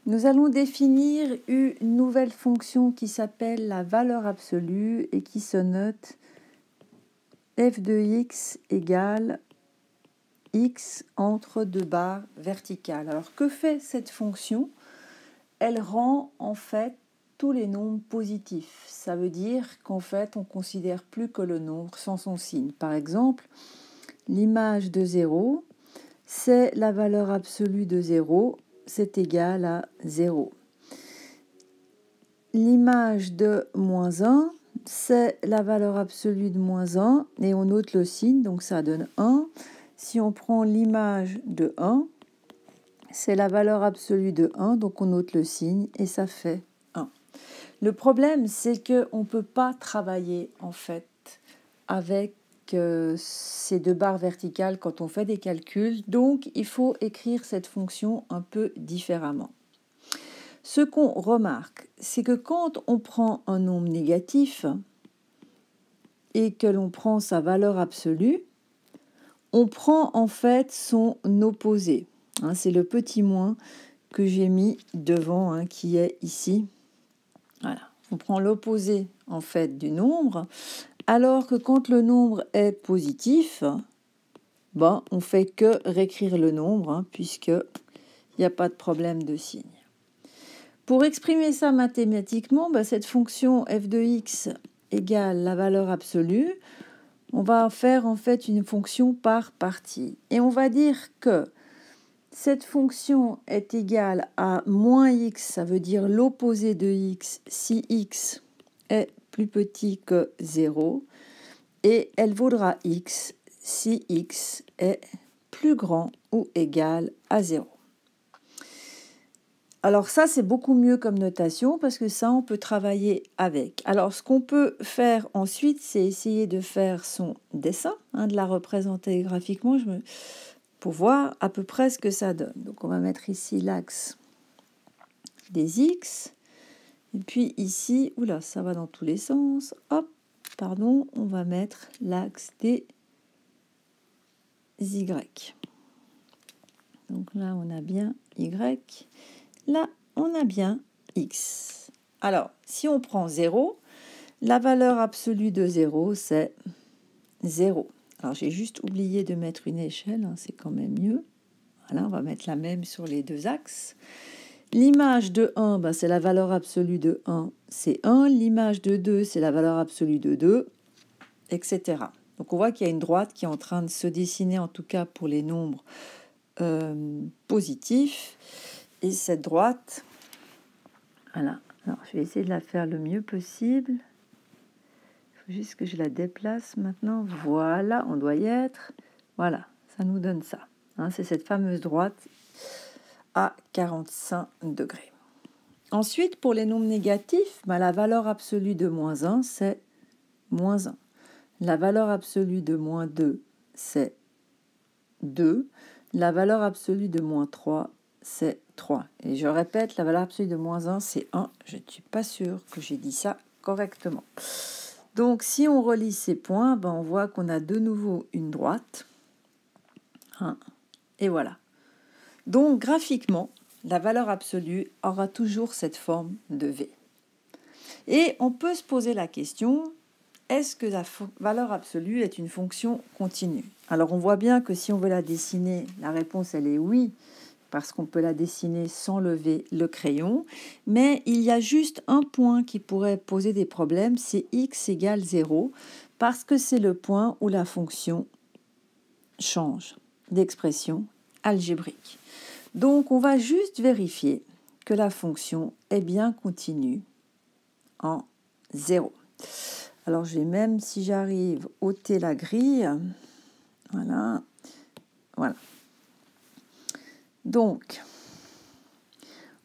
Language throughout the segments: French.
Nous allons définir une nouvelle fonction qui s'appelle la valeur absolue et qui se note f de x égale x entre deux barres verticales. Alors que fait cette fonction? Elle rend en fait tous les nombres positifs. Ça veut dire qu'en fait on ne considère plus que le nombre sans son signe. Par exemple, l'image de 0, c'est la valeur absolue de 0, c'est égal à 0. L'image de moins 1, c'est la valeur absolue de moins 1, et on note le signe, donc ça donne 1. Si on prend l'image de 1, c'est la valeur absolue de 1, donc on note le signe, et ça fait 1. Le problème, c'est qu'on ne peut pas travailler, en fait, avec ces deux barres verticales quand on fait des calculs, donc il faut écrire cette fonction un peu différemment. Ce qu'on remarque, c'est que quand on prend un nombre négatif et que l'on prend sa valeur absolue, on prend en fait son opposé. C'est le petit moins que j'ai mis devant, qui est ici. Voilà. On prend l'opposé en fait du nombre, alors que quand le nombre est positif, on fait que réécrire le nombre, puisqu'il n'y a pas de problème de signe. Pour exprimer ça mathématiquement, cette fonction f de x égale la valeur absolue, on va faire en fait une fonction par partie. Et on va dire que cette fonction est égale à moins x, ça veut dire l'opposé de x, si x est plus petit que 0, et elle vaudra x si x est plus grand ou égal à 0. Alors ça, c'est beaucoup mieux comme notation parce que ça, on peut travailler avec. Alors, ce qu'on peut faire ensuite, c'est essayer de faire son dessin, de la représenter graphiquement pour voir à peu près ce que ça donne. Donc, on va mettre ici l'axe des x. Et puis ici, oula, ça va dans tous les sens. Hop, pardon, on va mettre l'axe des y. Donc là, on a bien y. Là, on a bien x. Alors, si on prend 0, la valeur absolue de 0, c'est 0. Alors, j'ai juste oublié de mettre une échelle, c'est quand même mieux. Voilà, on va mettre la même sur les deux axes. L'image de 1, c'est la valeur absolue de 1, c'est 1. L'image de 2, c'est la valeur absolue de 2, etc. Donc, on voit qu'il y a une droite qui est en train de se dessiner, en tout cas pour les nombres positifs. Et cette droite, voilà. Alors, je vais essayer de la faire le mieux possible. Il faut juste que je la déplace maintenant. Voilà, on doit y être. Voilà, ça nous donne ça. C'est cette fameuse droite à 45 degrés. Ensuite, pour les nombres négatifs, la valeur absolue de moins 1, c'est moins 1. La valeur absolue de moins 2, c'est 2. La valeur absolue de moins 3, c'est 3. Et je répète, la valeur absolue de moins 1, c'est 1. Je ne suis pas sûre que j'ai dit ça correctement. Donc, si on relie ces points, on voit qu'on a de nouveau une droite. Et voilà. Donc, graphiquement, la valeur absolue aura toujours cette forme de V. Et on peut se poser la question, est-ce que la valeur absolue est une fonction continue? Alors, on voit bien que si on veut la dessiner, la réponse, elle est oui, parce qu'on peut la dessiner sans lever le crayon. Mais il y a juste un point qui pourrait poser des problèmes, c'est x égale 0, parce que c'est le point où la fonction change d'expression algébrique. Donc, on va juste vérifier que la fonction est bien continue en 0. Alors, je vais même, si j'arrive, ôter la grille. Voilà. Donc,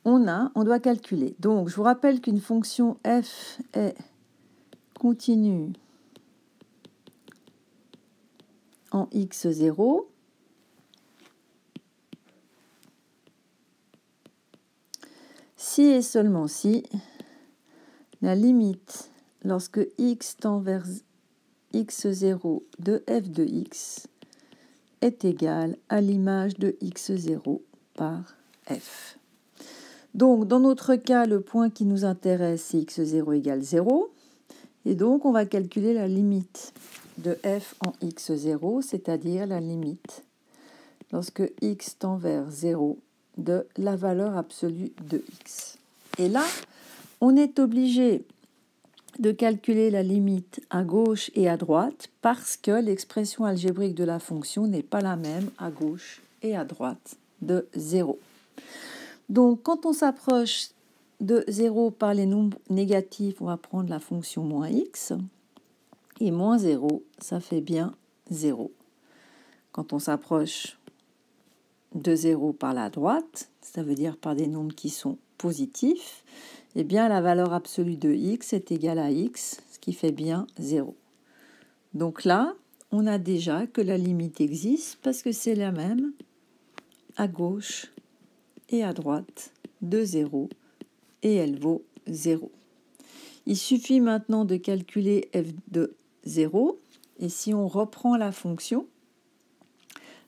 on doit calculer. Donc, je vous rappelle qu'une fonction f est continue en x0. Si et seulement si la limite lorsque x tend vers x0 de f de x est égale à l'image de x0 par f. Donc, dans notre cas, le point qui nous intéresse, c'est x0 égale 0. Et donc, on va calculer la limite de f en x0, c'est-à-dire la limite lorsque x tend vers 0 de la valeur absolue de x. Et là, on est obligé de calculer la limite à gauche et à droite parce que l'expression algébrique de la fonction n'est pas la même à gauche et à droite de 0. Donc, quand on s'approche de 0 par les nombres négatifs, on va prendre la fonction moins x. Et moins 0, ça fait bien 0. Quand on s'approche de 0 par la droite, ça veut dire par des nombres qui sont positifs, eh bien la valeur absolue de x est égale à x, ce qui fait bien 0. Donc là, on a déjà que la limite existe parce que c'est la même à gauche et à droite de 0 et elle vaut 0. Il suffit maintenant de calculer f de 0 et si on reprend la fonction,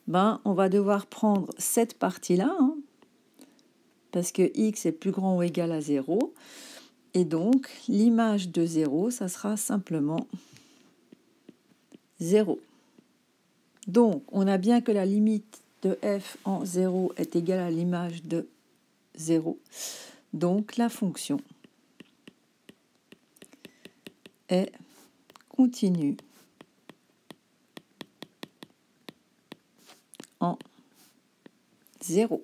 on va devoir prendre cette partie-là, parce que x est plus grand ou égal à 0. Et donc, l'image de 0, ça sera simplement 0. Donc, on a bien que la limite de f en 0 est égale à l'image de 0. Donc, la fonction est continue en 0.